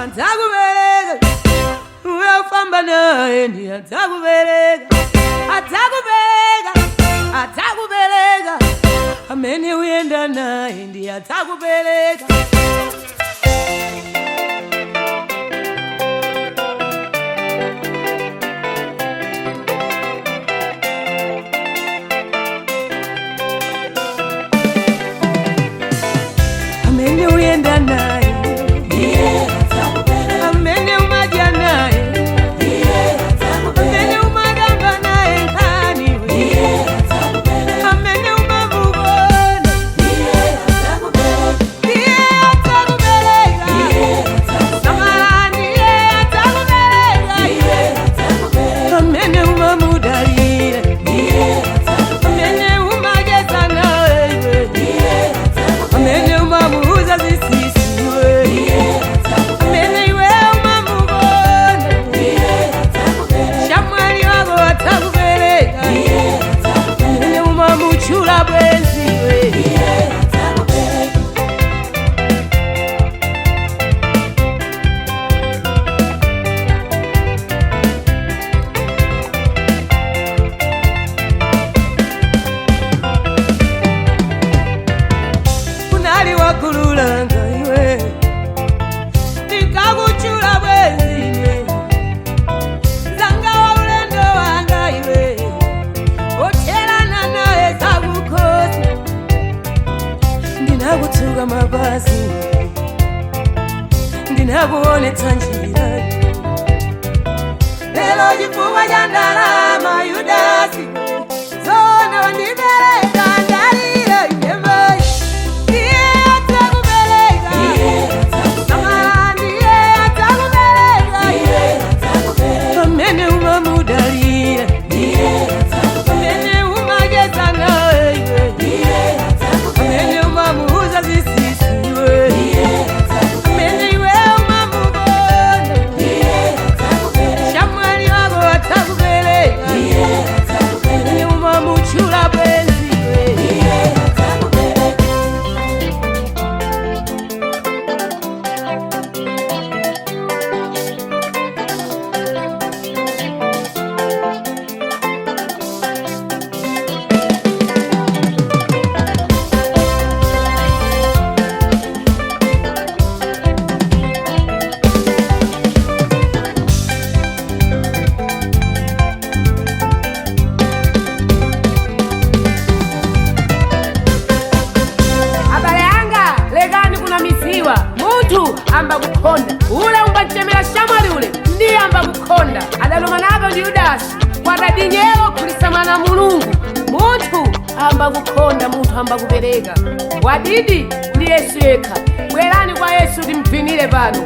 atakubereka, uyofamba naye ndiye atakubereka, atakubereka, amene uyenda naye ndiye atakubereka. Amene uyenda naye ndiye atakubereka, amene umadya naye ndiye atakubereka, amene umadamba naye nkani ndiye atakubereka, amene umamubona ndiye atakubereka, ndiye atakubereka, samahani ndiye atakubereka, amene umamudalira ndiye atakubereka, amene umageza naye ndiye atakubereka, amene umamuuza zisisiwe amene iwe umamubona shamwali wako atakubereka, amene umamuchula bwenziwe kunali wakululanga iwe ndikakuchula bwenziwe zanga wa ulendo wanga iwe oterana naye zakukosi ndinakutuka mapazi ndinakuonetsa njira lelo chifukwa cha ndalama Yudasi zona wandibereka ndalira inemai amene umamudalira amene umageza naye amene umamuuza zisisiwe amene iwe umamubona shamwali wako atakubereka amene umamuchula bwenziwe muntu amba kukonda ule umbachemera shamwali ule ndiye amba kukonda adaloma nako ndi Yudasi kwatadinyero kulisamana Mulungu muntu amba kukonda muntu amba kubereka wadidi ndi Yesu yekha bwerani kwa Yesu timpinire pano.